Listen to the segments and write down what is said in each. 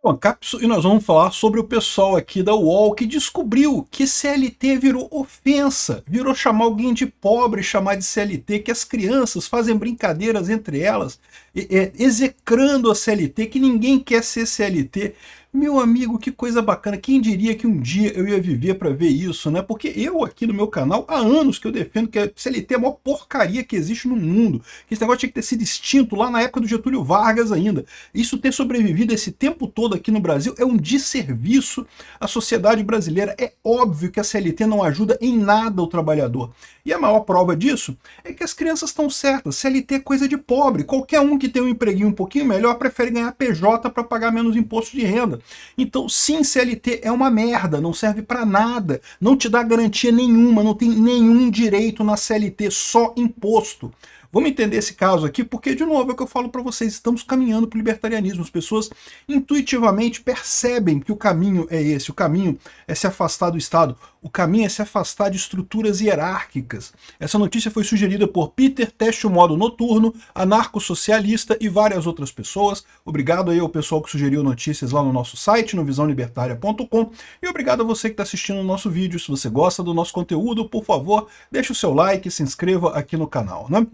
Bom, Capso, e nós vamos falar sobre o pessoal aqui da UOL que descobriu que CLT virou ofensa, virou chamar alguém de pobre, chamar de CLT, que as crianças fazem brincadeiras entre elas, execrando a CLT, que ninguém quer ser CLT. Meu amigo, que coisa bacana, quem diria que um dia eu ia viver para ver isso, né? Porque eu aqui no meu canal, há anos que eu defendo que a CLT é a maior porcaria que existe no mundo, que esse negócio tinha que ter sido extinto lá na época do Getúlio Vargas ainda. Isso ter sobrevivido esse tempo todo aqui no Brasil é um desserviço à sociedade brasileira. É óbvio que a CLT não ajuda em nada o trabalhador. E a maior prova disso é que as crianças estão certas. CLT é coisa de pobre. Qualquer um que tem um empreguinho um pouquinho melhor prefere ganhar PJ para pagar menos imposto de renda. Então, sim, CLT é uma merda, não serve para nada, não te dá garantia nenhuma, não tem nenhum direito na CLT, só imposto. Vamos entender esse caso aqui, porque, de novo, é o que eu falo para vocês, estamos caminhando para o libertarianismo. As pessoas intuitivamente percebem que o caminho é esse, o caminho é se afastar do Estado, o caminho é se afastar de estruturas hierárquicas. Essa notícia foi sugerida por Peter, Teste o Modo Noturno, anarcossocialista e várias outras pessoas. Obrigado aí ao pessoal que sugeriu notícias lá no nosso site, no visãolibertaria.com, e obrigado a você que está assistindo o nosso vídeo. Se você gosta do nosso conteúdo, por favor, deixe o seu like e se inscreva aqui no canal, né?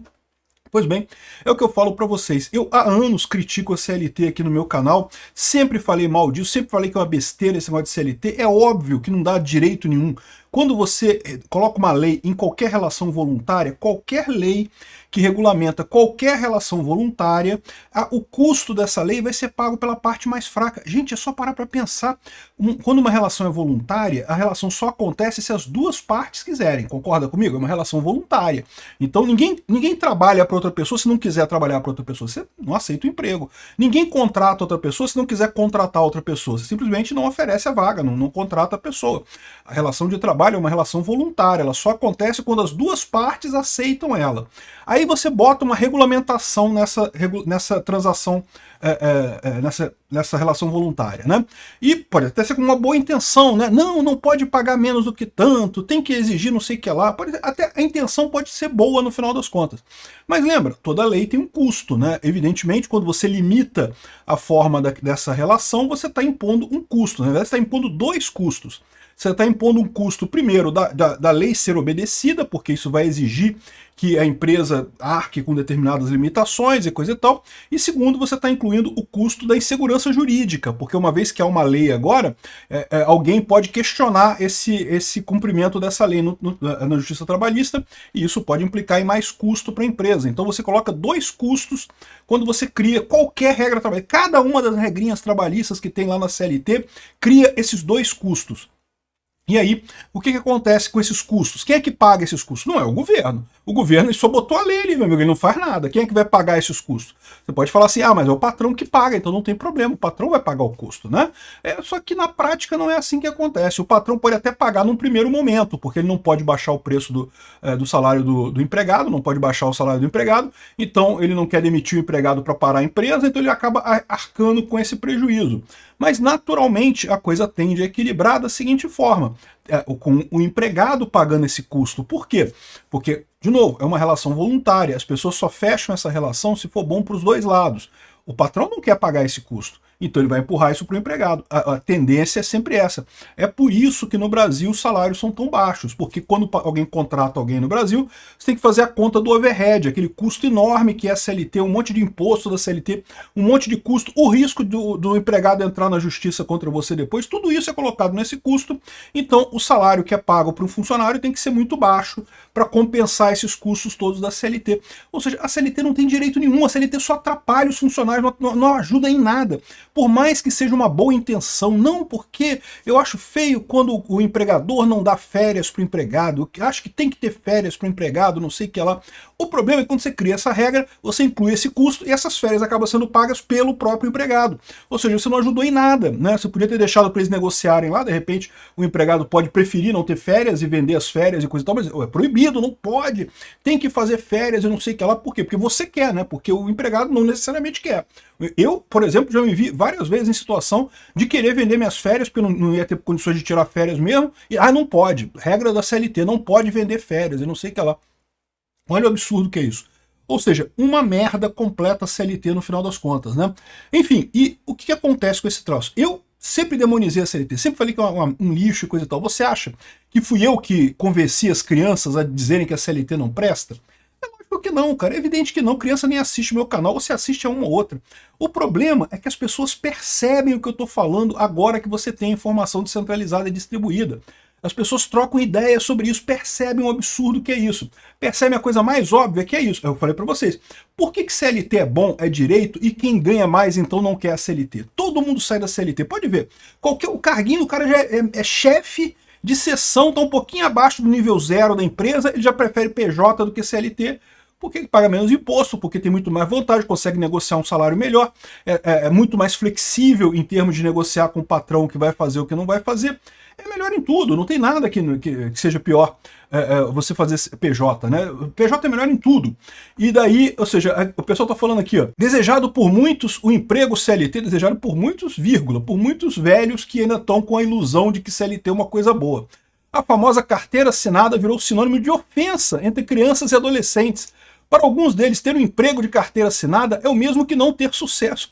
Pois bem, é o que eu falo para vocês. Eu há anos critico a CLT aqui no meu canal, sempre falei mal disso, sempre falei que é uma besteira esse negócio de CLT. É óbvio que não dá direito nenhum. Quando você coloca uma lei em qualquer relação voluntária, qualquer lei que regulamenta qualquer relação voluntária, o custo dessa lei vai ser pago pela parte mais fraca. Gente, é só parar para pensar. Quando uma relação é voluntária, a relação só acontece se as duas partes quiserem. Concorda comigo? É uma relação voluntária. Então ninguém trabalha para outra pessoa se não quiser trabalhar para outra pessoa. Você não aceita o emprego. Ninguém contrata outra pessoa se não quiser contratar outra pessoa. Você simplesmente não oferece a vaga, não contrata a pessoa. A relação de trabalho é uma relação voluntária, ela só acontece quando as duas partes aceitam ela. Aí você bota uma regulamentação nessa transação, nessa relação voluntária, né? E pode até ser com uma boa intenção, né? Não pode pagar menos do que tanto, tem que exigir não sei o que lá. Até a intenção pode ser boa no final das contas. Mas lembra, toda lei tem um custo, né? Evidentemente, quando você limita a forma dessa relação, você está impondo um custo, né? Você está impondo dois custos. Você está impondo um custo, primeiro, da lei ser obedecida, porque isso vai exigir que a empresa arque com determinadas limitações e coisa e tal. E segundo, você está incluindo o custo da insegurança jurídica, porque uma vez que há uma lei agora, alguém pode questionar esse cumprimento dessa lei na justiça trabalhista, e isso pode implicar em mais custo para a empresa. Então você coloca dois custos quando você cria qualquer regra trabalhista. Cada uma das regrinhas trabalhistas que tem lá na CLT cria esses dois custos. E aí, o que acontece com esses custos? Quem é que paga esses custos? Não é o governo. O governo só botou a lei ali, meu amigo, ele não faz nada. Quem é que vai pagar esses custos? Você pode falar assim, mas é o patrão que paga, então não tem problema, o patrão vai pagar o custo, né? Só que na prática não é assim que acontece. O patrão pode até pagar num primeiro momento, porque ele não pode baixar o preço do salário do empregado, não pode baixar o salário do empregado, então ele não quer demitir o empregado para parar a empresa, então ele acaba arcando com esse prejuízo. Mas naturalmente a coisa tende a equilibrar da seguinte forma, com o empregado pagando esse custo. Por quê? Porque, de novo, é uma relação voluntária, as pessoas só fecham essa relação se for bom para os dois lados. O patrão não quer pagar esse custo, então ele vai empurrar isso para o empregado. A tendência é sempre essa. É por isso que no Brasil os salários são tão baixos, porque quando alguém contrata alguém no Brasil, você tem que fazer a conta do overhead, aquele custo enorme que é a CLT, um monte de imposto da CLT, um monte de custo, o risco do empregado entrar na justiça contra você depois, tudo isso é colocado nesse custo, então o salário que é pago para um funcionário tem que ser muito baixo para compensar esses custos todos da CLT. Ou seja, a CLT não tem direito nenhum, a CLT só atrapalha os funcionários, não ajuda em nada. Por mais que seja uma boa intenção, não, porque eu acho feio quando o empregador não dá férias para o empregado, eu acho que tem que ter férias para o empregado, não sei o que lá. O problema é que quando você cria essa regra, você inclui esse custo e essas férias acabam sendo pagas pelo próprio empregado. Ou seja, você não ajudou em nada, né? Você podia ter deixado para eles negociarem lá, de repente o empregado pode preferir não ter férias e vender as férias e coisa e tal, mas é proibido, não pode. Tem que fazer férias e não sei o que lá, por quê? Porque você quer, né? Porque o empregado não necessariamente quer. Eu, por exemplo, já me vi várias vezes em situação de querer vender minhas férias, porque eu não ia ter condições de tirar férias mesmo, e não pode. Regra da CLT, não pode vender férias, e não sei o que lá. Olha o absurdo que é isso. Ou seja, uma merda completa CLT no final das contas, né? Enfim, e o que acontece com esse troço? Eu sempre demonizei a CLT, sempre falei que é um lixo e coisa e tal. Você acha que fui eu que convenci as crianças a dizerem que a CLT não presta? É lógico que não, cara. É evidente que não. Criança nem assiste meu canal, você assiste a uma ou outra. O problema é que as pessoas percebem o que eu estou falando agora que você tem informação descentralizada e distribuída. As pessoas trocam ideias sobre isso, percebem o absurdo que é isso. Percebem a coisa mais óbvia que é isso. Eu falei para vocês. Por que CLT é bom, é direito, e quem ganha mais então não quer a CLT? Todo mundo sai da CLT. Pode ver. O carguinho, o cara já é chefe de seção, está um pouquinho abaixo do nível 0 da empresa, ele já prefere PJ do que CLT, porque ele paga menos imposto, porque tem muito mais vantagem, consegue negociar um salário melhor, é muito mais flexível em termos de negociar com o patrão o que vai fazer, o que não vai fazer. É melhor em tudo, não tem nada que seja pior você fazer PJ, né? PJ é melhor em tudo. E daí, ou seja, o pessoal tá falando aqui, ó, desejado por muitos, o emprego CLT, desejado por muitos, vírgula, por muitos velhos que ainda estão com a ilusão de que CLT é uma coisa boa. A famosa carteira assinada virou sinônimo de ofensa entre crianças e adolescentes. Para alguns deles, ter um emprego de carteira assinada é o mesmo que não ter sucesso.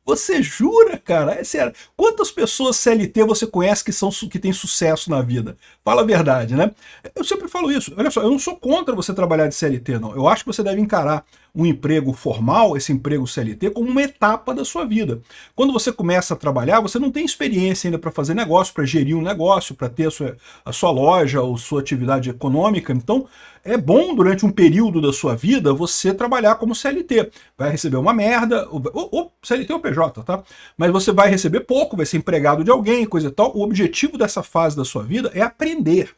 Você jura, cara? É sério. Quantas pessoas CLT você conhece que têm sucesso na vida? Fala a verdade, né? Eu sempre falo isso. Olha só, eu não sou contra você trabalhar de CLT, não. Eu acho que você deve encarar um emprego formal, esse emprego CLT, como uma etapa da sua vida. Quando você começa a trabalhar, você não tem experiência ainda para fazer negócio, para gerir um negócio, para ter a sua loja ou sua atividade econômica. Então, é bom durante um período da sua vida você trabalhar como CLT. Vai receber uma merda, ou CLT ou PJ, tá? Mas você vai receber pouco, vai ser empregado de alguém, coisa e tal. O objetivo dessa fase da sua vida é aprender.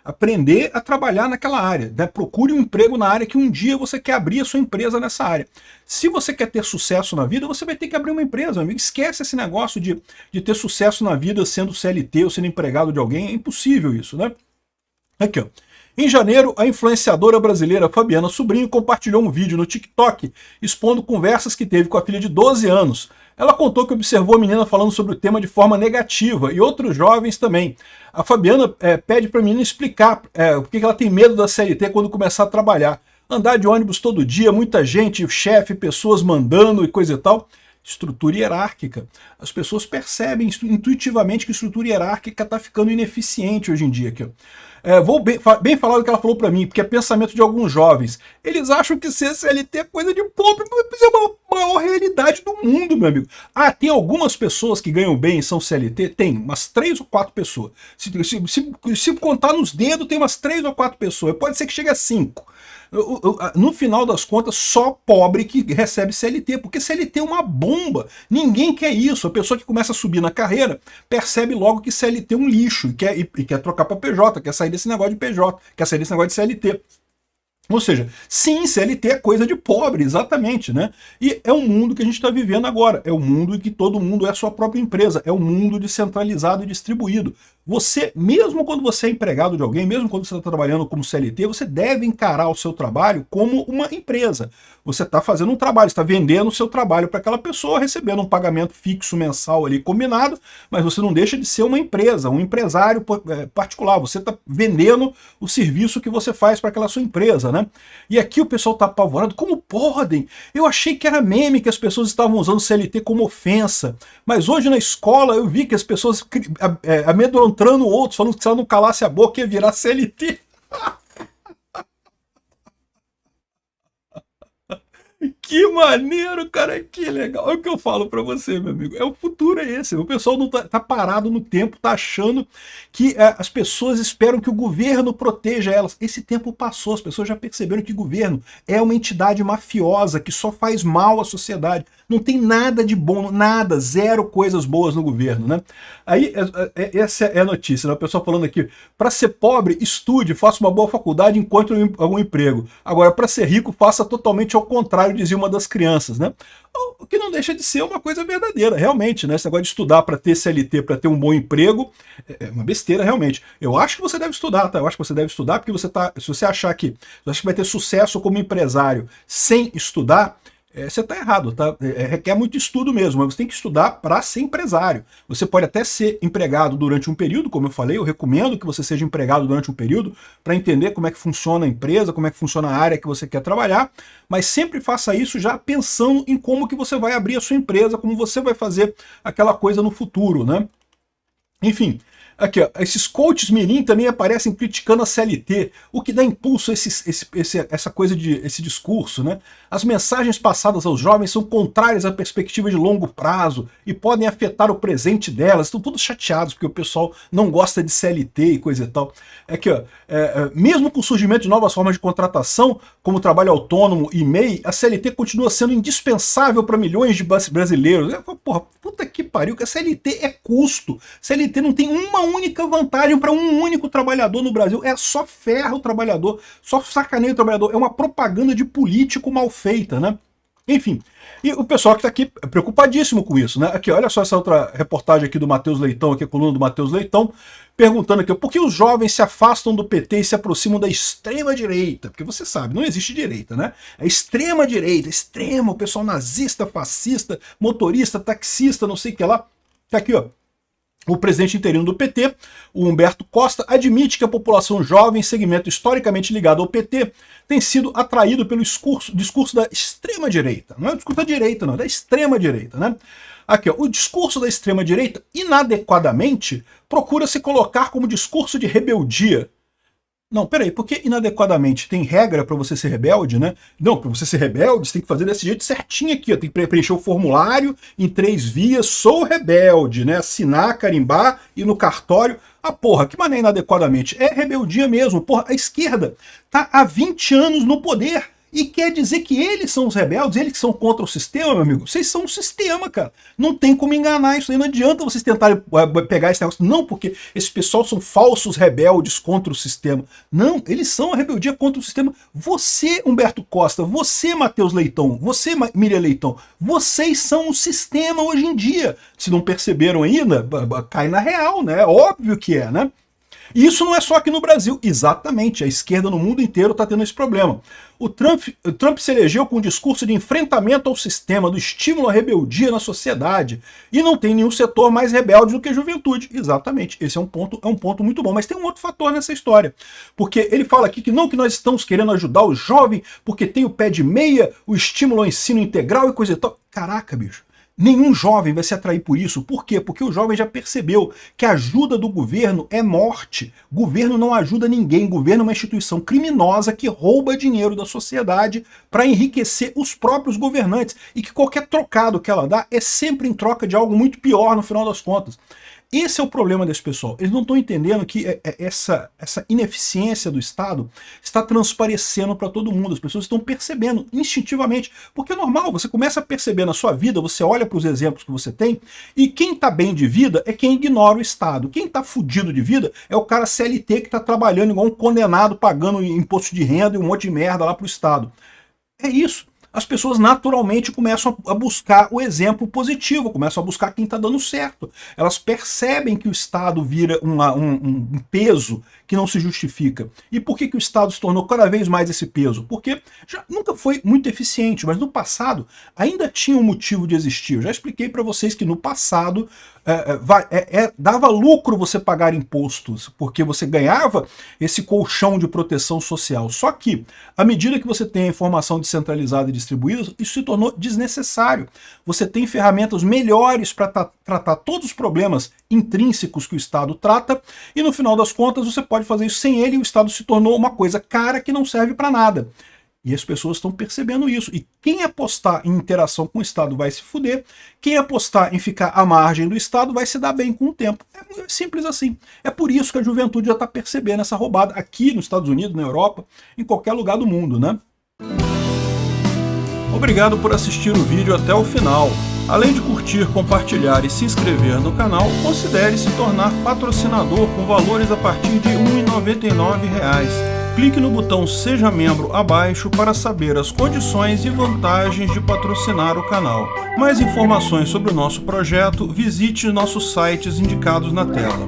Aprender a trabalhar naquela área, né? Procure um emprego na área que um dia você quer abrir a sua empresa nessa área. Se você quer ter sucesso na vida, você vai ter que abrir uma empresa, amigo. Esquece esse negócio de ter sucesso na vida sendo CLT ou sendo empregado de alguém. É impossível isso, né? Aqui, ó. Em janeiro, a influenciadora brasileira Fabiana Sobrinho compartilhou um vídeo no TikTok expondo conversas que teve com a filha de 12 anos. Ela contou que observou a menina falando sobre o tema de forma negativa e outros jovens também. A Fabiana pede para a menina explicar por que ela tem medo da CLT quando começar a trabalhar. Andar de ônibus todo dia, muita gente, chefe, pessoas mandando e coisa e tal. Estrutura hierárquica. As pessoas percebem intuitivamente que a estrutura hierárquica está ficando ineficiente hoje em dia. Aqui, ó. Vou bem falar do que ela falou para mim, porque é pensamento de alguns jovens. Eles acham que ser CLT é coisa de pobre, mas é a maior realidade do mundo, meu amigo. Ah, tem algumas pessoas que ganham bem e são CLT? Tem, umas 3 ou 4 pessoas. Se contar nos dedos, tem umas 3 ou 4 pessoas. Pode ser que chegue a 5. No final das contas, só pobre que recebe CLT, porque CLT é uma bomba. Ninguém quer isso. A pessoa que começa a subir na carreira percebe logo que CLT é um lixo e quer trocar para PJ, quer sair desse negócio de PJ, quer sair desse negócio de CLT. Ou seja, sim, CLT é coisa de pobre, exatamente, né? E é o mundo que a gente está vivendo agora. É o mundo em que todo mundo é a sua própria empresa. É o mundo descentralizado e distribuído. Você, mesmo quando você é empregado de alguém, mesmo quando você está trabalhando como CLT, você deve encarar o seu trabalho como uma empresa. Você está fazendo um trabalho, está vendendo o seu trabalho para aquela pessoa, recebendo um pagamento fixo mensal ali combinado, mas você não deixa de ser uma empresa, um empresário particular. Você está vendendo o serviço que você faz para aquela sua empresa, né? E aqui o pessoal está apavorado. Como podem? Eu achei que era meme que as pessoas estavam usando CLT como ofensa, mas hoje na escola eu vi que as pessoas amedrontando outros, falando que se ela não calasse a boca ia virar CLT. Que maneiro, cara, que legal. É o que eu falo pra você, meu amigo. O futuro é esse. O pessoal não tá parado no tempo, tá achando que as pessoas esperam que o governo proteja elas. Esse tempo passou, as pessoas já perceberam que o governo é uma entidade mafiosa que só faz mal à sociedade. Não tem nada de bom, nada, zero coisas boas no governo, né? Aí, essa é a notícia, né? O pessoal falando aqui, para ser pobre, estude, faça uma boa faculdade, encontre algum emprego. Agora, para ser rico, faça totalmente ao contrário, dizia uma das crianças, né? O que não deixa de ser uma coisa verdadeira, realmente, né? Esse negócio de estudar para ter CLT, para ter um bom emprego, é uma besteira, realmente. Eu acho que você deve estudar, tá? Eu acho que você deve estudar, porque se você achar que vai ter sucesso como empresário sem estudar, você está errado, tá? Requer muito estudo mesmo, mas você tem que estudar para ser empresário. Você pode até ser empregado durante um período, como eu falei, eu recomendo que você seja empregado durante um período para entender como é que funciona a empresa, como é que funciona a área que você quer trabalhar, mas sempre faça isso já pensando em como que você vai abrir a sua empresa, como você vai fazer aquela coisa no futuro, né? Enfim, aqui, ó, esses coaches mirim também aparecem criticando a CLT, o que dá impulso a esse discurso, né? As mensagens passadas aos jovens são contrárias à perspectiva de longo prazo e podem afetar o presente delas. Estão todos chateados porque o pessoal não gosta de CLT e coisa e tal. Aqui, ó, mesmo com o surgimento de novas formas de contratação, como trabalho autônomo e MEI, a CLT continua sendo indispensável para milhões de brasileiros. Porra, puta que pariu, que a CLT é custo. CLT não tem uma única vantagem para um único trabalhador no Brasil. É só ferra o trabalhador, só sacaneia o trabalhador. É uma propaganda de político mal feita, né? Enfim, e o pessoal que está aqui é preocupadíssimo com isso, né? Aqui, olha só essa outra reportagem aqui do Matheus Leitão, aqui a coluna do Matheus Leitão, perguntando aqui, por que os jovens se afastam do PT e se aproximam da extrema-direita? Porque você sabe, não existe direita, né? É extrema-direita, extrema, o pessoal nazista, fascista, motorista, taxista, não sei o que lá. Tá aqui, ó. O presidente interino do PT, o Humberto Costa, admite que a população jovem, segmento historicamente ligado ao PT, tem sido atraído pelo discurso da extrema-direita. Não é o discurso da direita, não, é da extrema-direita, né? Aqui, ó, o discurso da extrema-direita, inadequadamente, procura se colocar como discurso de rebeldia. Não, peraí, porque inadequadamente tem regra para você ser rebelde, né? Não, para você ser rebelde, você tem que fazer desse jeito certinho aqui, ó. Tem que preencher o formulário em 3 vias, sou rebelde, né? Assinar, carimbar, ir no cartório. Ah, porra, que maneira inadequadamente? É rebeldia mesmo, porra, a esquerda tá há 20 anos no poder. E quer dizer que eles são os rebeldes, eles que são contra o sistema, meu amigo? Vocês são o sistema, cara. Não tem como enganar isso aí. Não adianta vocês tentarem pegar esse negócio. Não, porque esse pessoal são falsos rebeldes contra o sistema. Não, eles são a rebeldia contra o sistema. Você, Humberto Costa, você, Matheus Leitão, você, Miriam Leitão, vocês são o sistema hoje em dia. Se não perceberam ainda, cai na real, né? Óbvio que é, né? E isso não é só aqui no Brasil, exatamente, a esquerda no mundo inteiro está tendo esse problema. O Trump se elegeu com um discurso de enfrentamento ao sistema, do estímulo à rebeldia na sociedade, e não tem nenhum setor mais rebelde do que a juventude. Exatamente, esse é um ponto muito bom, mas tem um outro fator nessa história, porque ele fala aqui que nós estamos querendo ajudar o jovem, porque tem o pé de meia, o estímulo ao ensino integral e coisa e tal. Caraca, bicho. Nenhum jovem vai se atrair por isso. Por quê? Porque o jovem já percebeu que a ajuda do governo é morte. Governo não ajuda ninguém. Governo é uma instituição criminosa que rouba dinheiro da sociedade para enriquecer os próprios governantes. E que qualquer trocado que ela dá é sempre em troca de algo muito pior no final das contas. Esse é o problema desse pessoal. Eles não estão entendendo que essa ineficiência do Estado está transparecendo para todo mundo. As pessoas estão percebendo instintivamente. Porque é normal, você começa a perceber na sua vida, você olha para os exemplos que você tem, e quem está bem de vida é quem ignora o Estado. Quem está fudido de vida é o cara CLT que está trabalhando igual um condenado, pagando imposto de renda e um monte de merda lá para o Estado. É isso. As pessoas naturalmente começam a buscar o exemplo positivo, começam a buscar quem está dando certo. Elas percebem que o Estado vira um peso que não se justifica. E por que o Estado se tornou cada vez mais esse peso? Porque já nunca foi muito eficiente, mas no passado ainda tinha um motivo de existir. Eu já expliquei para vocês que no passado dava lucro você pagar impostos, porque você ganhava esse colchão de proteção social. Só que, à medida que você tem a informação descentralizada e distribuída, isso se tornou desnecessário. Você tem ferramentas melhores para tratar todos os problemas intrínsecos que o Estado trata, e no final das contas você pode fazer isso sem ele, e o Estado se tornou uma coisa cara que não serve para nada. E as pessoas estão percebendo isso. E quem apostar em interação com o Estado vai se fuder. Quem apostar em ficar à margem do Estado vai se dar bem com o tempo. É simples assim. É por isso que a juventude já está percebendo essa roubada aqui nos Estados Unidos, na Europa, em qualquer lugar do mundo, né? Obrigado por assistir o vídeo até o final. Além de curtir, compartilhar e se inscrever no canal, considere se tornar patrocinador com valores a partir de R$ 1,99. Clique no botão Seja Membro abaixo para saber as condições e vantagens de patrocinar o canal. Mais informações sobre o nosso projeto, visite nossos sites indicados na tela.